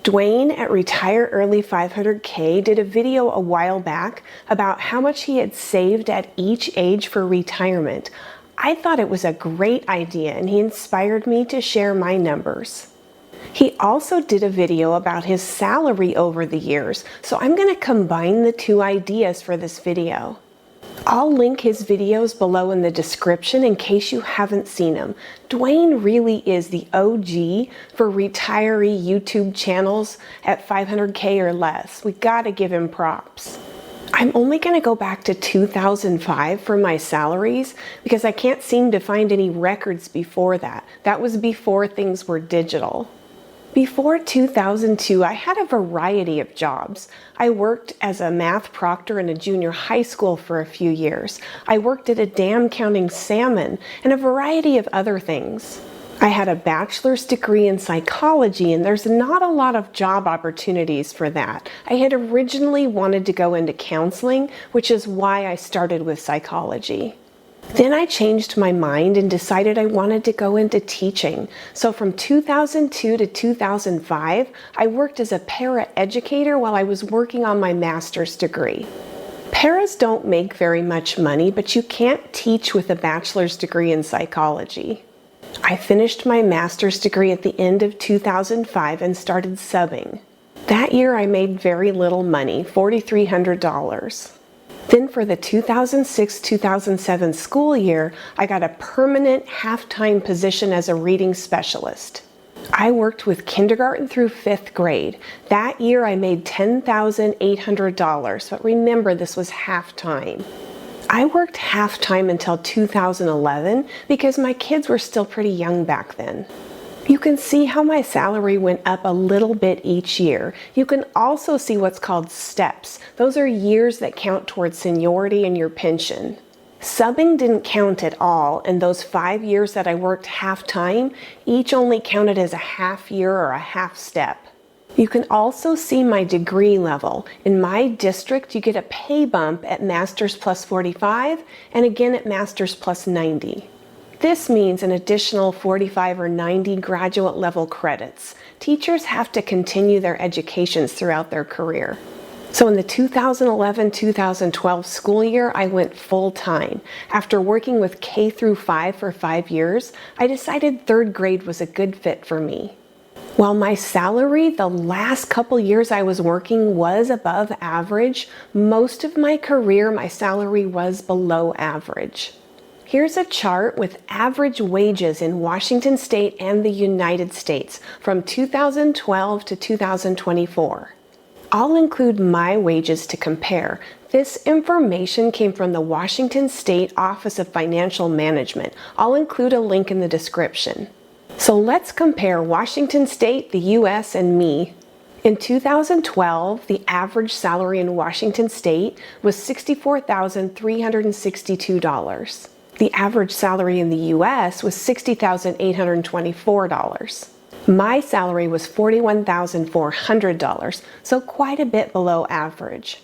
Dwayne at Retire Early 500K did a video a while back about how much he had saved at each age for retirement. I thought it was a great idea and he inspired me to share my numbers. He also did a video about his salary over the years, so I'm going to combine the two ideas for this video. I'll link his videos below in the description in case you haven't seen them. Dwayne really is the OG for retiree YouTube channels at 500K or less. We gotta give him props. I'm only gonna go back to 2005 for my salaries because I can't seem to find any records before that. That was before things were digital. Before 2002, I had a variety of jobs. I worked as a math proctor in a junior high school for a few years. I worked at a dam counting salmon and a variety of other things. I had a bachelor's degree in psychology and there's not a lot of job opportunities for that. I had originally wanted to go into counseling, which is why I started with psychology. Then I changed my mind and decided I wanted to go into teaching. So from 2002 to 2005, I worked as a para-educator while I was working on my master's degree. Paras don't make very much money, but you can't teach with a bachelor's degree in psychology. I finished my master's degree at the end of 2005 and started subbing. That year I made very little money, $4,300. Then for the 2006-2007 school year, I got a permanent half-time position as a reading specialist. I worked with kindergarten through 5th grade. That year I made $10,800, but remember this was half-time. I worked half-time until 2011 because my kids were still pretty young back then. You can see how my salary went up a little bit each year. You can also see what's called steps. Those are years that count towards seniority and your pension. Subbing didn't count at all, and those 5 years that I worked half-time, each only counted as a half year or a half step. You can also see my degree level. In my district, you get a pay bump at Master's Plus 45 and again at Master's Plus 90. This means an additional 45 or 90 graduate level credits. Teachers have to continue their educations throughout their career. So in the 2011-2012 school year, I went full-time. After working with K through 5 for 5 years, I decided 3rd grade was a good fit for me. While my salary the last couple years I was working was above average, most of my career my salary was below average. Here's a chart with average wages in Washington State and the United States from 2012 to 2024. I'll include my wages to compare. This information came from the Washington State Office of Financial Management. I'll include a link in the description. So let's compare Washington State, the US, and me. In 2012, the average salary in Washington State was $64,362. The average salary in the US was $60,824. My salary was $41,400, so quite a bit below average.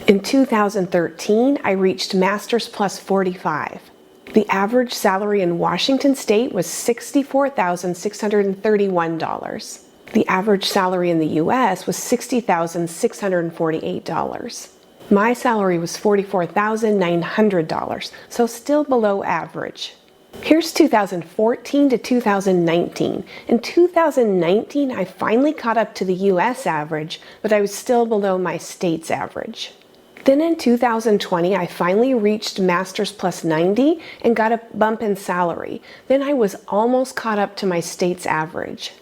In 2013, I reached Master's Plus 45. The average salary in Washington State was $64,631. The average salary in the US was $60,648. My salary was $44,900, so still below average. Here's 2014 to 2019. In 2019, I finally caught up to the US average, but I was still below my state's average. Then in 2020, I finally reached Master's Plus 90 and got a bump in salary. Then I was almost caught up to my state's average.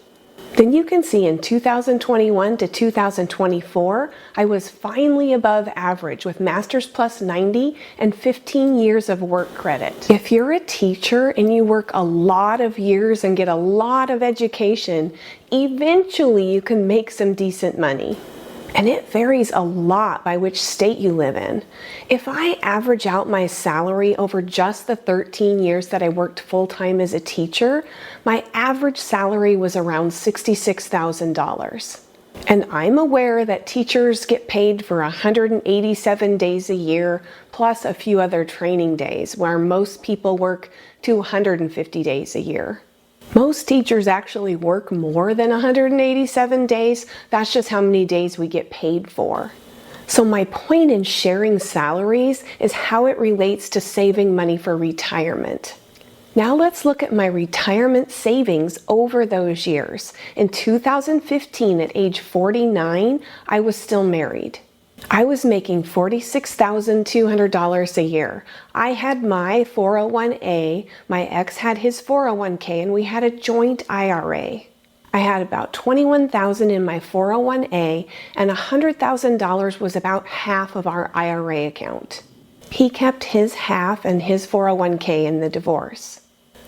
Then you can see in 2021 to 2024, I was finally above average with Master's Plus 90 and 15 years of work credit. If you're a teacher and you work a lot of years and get a lot of education, eventually you can make some decent money. And it varies a lot by which state you live in. If I average out my salary over just the 13 years that I worked full-time as a teacher, my average salary was around $66,000. And I'm aware that teachers get paid for 187 days a year, plus a few other training days, where most people work 250 days a year. Most teachers actually work more than 187 days. That's just how many days we get paid for. So my point in sharing salaries is how it relates to saving money for retirement. Now let's look at my retirement savings over those years. In 2015, at age 49, I was still married. I was making $46,200 a year. I had my 401a, my ex had his 401k, and we had a joint IRA. I had about $21,000 in my 401a, and $100,000 was about half of our IRA account. He kept his half and his 401k in the divorce.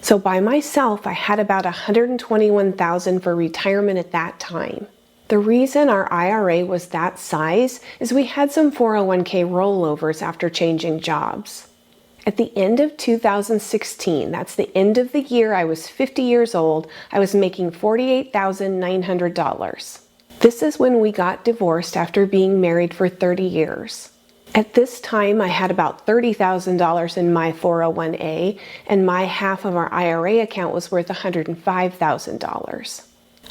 So by myself, I had about $121,000 for retirement at that time. The reason our IRA was that size is we had some 401k rollovers after changing jobs. At the end of 2016, that's the end of the year I was 50 years old, I was making $48,900. This is when we got divorced after being married for 30 years. At this time, I had about $30,000 in my 401a, and my half of our IRA account was worth $105,000.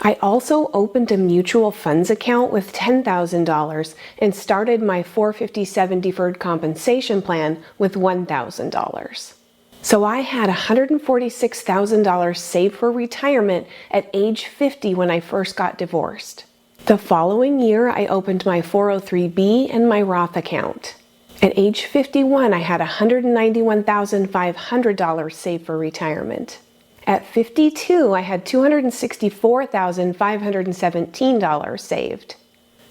I also opened a mutual funds account with $10,000 and started my 457 deferred compensation plan with $1,000. So I had $146,000 saved for retirement at age 50 when I first got divorced. The following year, I opened my 403b and my Roth account. At age 51, I had $191,500 saved for retirement. At 52, I had $264,517 saved.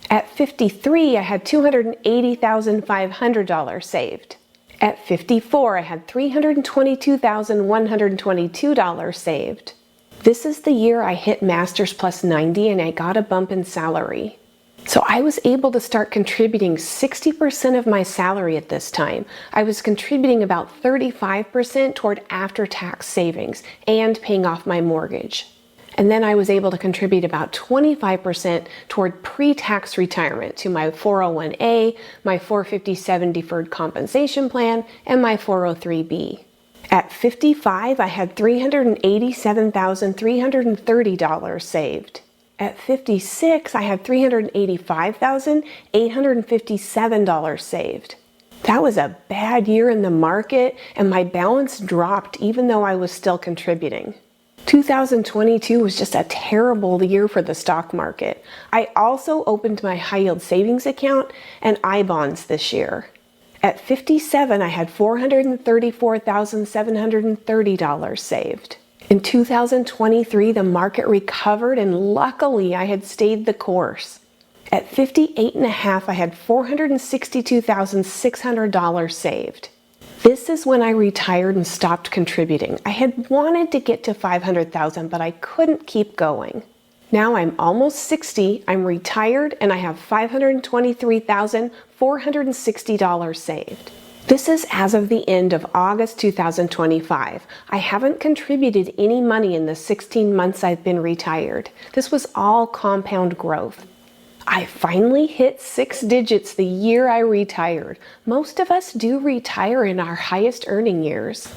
At 53, I had $280,500 saved. At 54, I had $322,122 saved. This is the year I hit Masters Plus 90 and I got a bump in salary. So I was able to start contributing 60% of my salary at this time. I was contributing about 35% toward after-tax savings and paying off my mortgage. And then I was able to contribute about 25% toward pre-tax retirement to my 401a, my 457 deferred compensation plan, and my 403b. At 55, I had $387,330 saved. At 56, I had $385,857 saved. That was a bad year in the market, and my balance dropped even though I was still contributing. 2022 was just a terrible year for the stock market. I also opened my high yield savings account and I-bonds this year. At 57, I had $434,730 saved. In 2023, the market recovered and luckily I had stayed the course. At 58 and a half, I had $462,600 saved. This is when I retired and stopped contributing. I had wanted to get to $500,000, but I couldn't keep going. Now I'm almost 60, I'm retired, and I have $523,460 saved. This is as of the end of August 2025. I haven't contributed any money in the 16 months I've been retired. This was all compound growth. I finally hit 6 digits the year I retired. Most of us do retire in our highest earning years.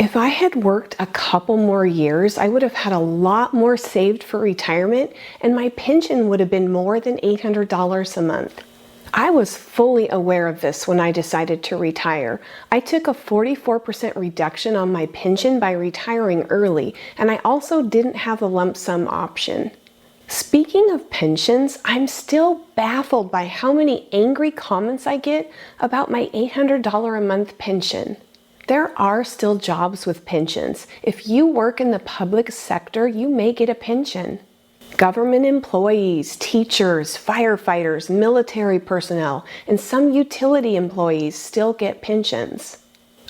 If I had worked a couple more years, I would have had a lot more saved for retirement, and my pension would have been more than $800 a month. I was fully aware of this when I decided to retire. I took a 44% reduction on my pension by retiring early, and I also didn't have a lump sum option. Speaking of pensions, I'm still baffled by how many angry comments I get about my $800 a month pension. There are still jobs with pensions. If you work in the public sector, you may get a pension. Government employees, teachers, firefighters, military personnel, and some utility employees still get pensions.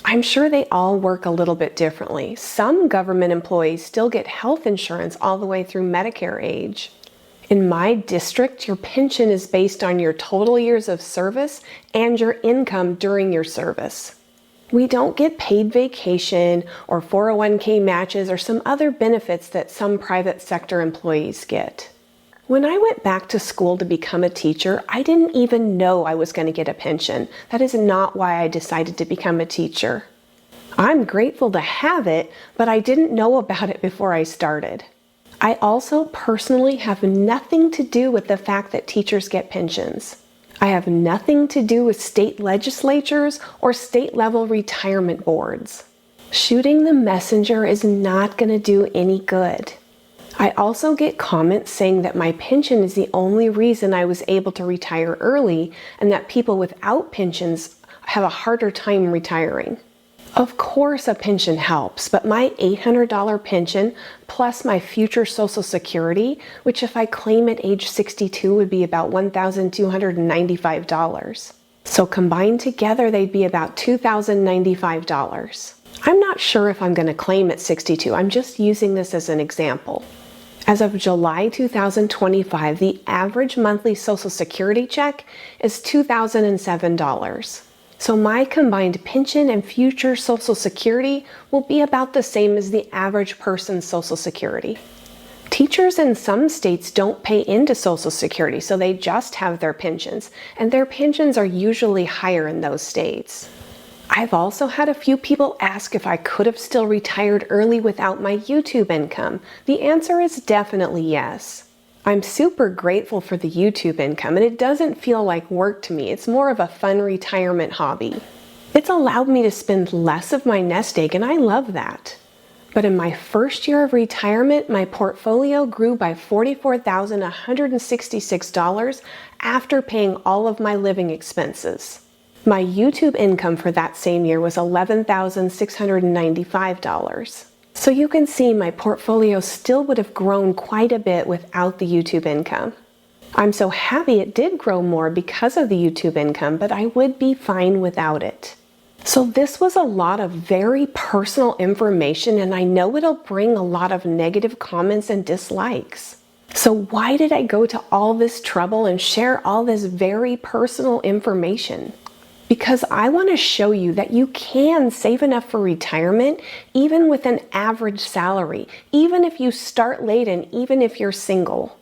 I'm sure they all work a little bit differently. Some government employees still get health insurance all the way through Medicare age. In my district, your pension is based on your total years of service and your income during your service. We don't get paid vacation or 401k matches or some other benefits that some private sector employees get. When I went back to school to become a teacher, I didn't even know I was going to get a pension. That is not why I decided to become a teacher. I'm grateful to have it, but I didn't know about it before I started. I also personally have nothing to do with the fact that teachers get pensions. I have nothing to do with state legislatures or state-level retirement boards. Shooting the messenger is not going to do any good. I also get comments saying that my pension is the only reason I was able to retire early and that people without pensions have a harder time retiring. Of course a pension helps, but my $800 pension plus my future Social Security, which if I claim at age 62 would be about $1,295. So combined together they'd be about $2,095. I'm not sure if I'm going to claim at 62. I'm just using this as an example. As of July 2025, the average monthly Social Security check is $2,007. So my combined pension and future Social Security will be about the same as the average person's Social Security. Teachers in some states don't pay into Social Security, so they just have their pensions, and their pensions are usually higher in those states. I've also had a few people ask if I could have still retired early without my YouTube income. The answer is definitely yes. I'm super grateful for the YouTube income, and it doesn't feel like work to me. It's more of a fun retirement hobby. It's allowed me to spend less of my nest egg, and I love that. But in my first year of retirement, my portfolio grew by $44,166 after paying all of my living expenses. My YouTube income for that same year was $11,695. So you can see my portfolio still would have grown quite a bit without the YouTube income. I'm so happy it did grow more because of the YouTube income, but I would be fine without it. So this was a lot of very personal information, and I know it'll bring a lot of negative comments and dislikes. So why did I go to all this trouble and share all this very personal information? Because I want to show you that you can save enough for retirement even with an average salary, even if you start late and even if you're single.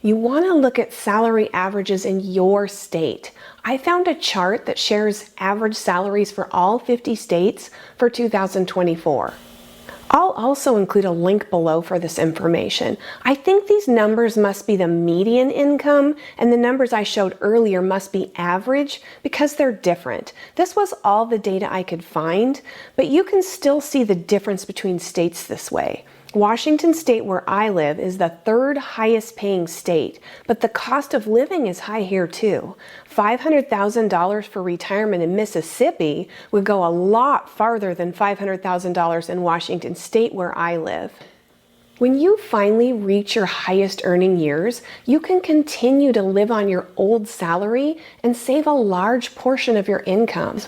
You want to look at salary averages in your state. I found a chart that shares average salaries for all 50 states for 2024. I'll also include a link below for this information. I think these numbers must be the median income, and the numbers I showed earlier must be average because they're different. This was all the data I could find, but you can still see the difference between states this way. Washington State, where I live, is the third highest paying state, but the cost of living is high here too. $500,000 for retirement in Mississippi would go a lot farther than $500,000 in Washington State, where I live. When you finally reach your highest earning years, you can continue to live on your old salary and save a large portion of your income.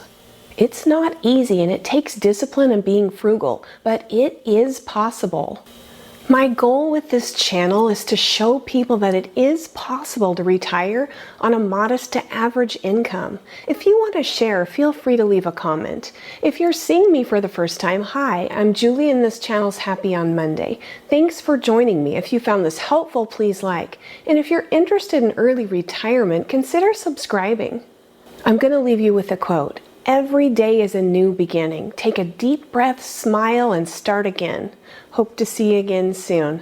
It's not easy and it takes discipline and being frugal, but it is possible. My goal with this channel is to show people that it is possible to retire on a modest to average income. If you want to share, feel free to leave a comment. If you're seeing me for the first time, hi, I'm Julie and this channel's Happy on Monday. Thanks for joining me. If you found this helpful, please like. And if you're interested in early retirement, consider subscribing. I'm going to leave you with a quote. Every day is a new beginning. Take a deep breath, smile, and start again. Hope to see you again soon.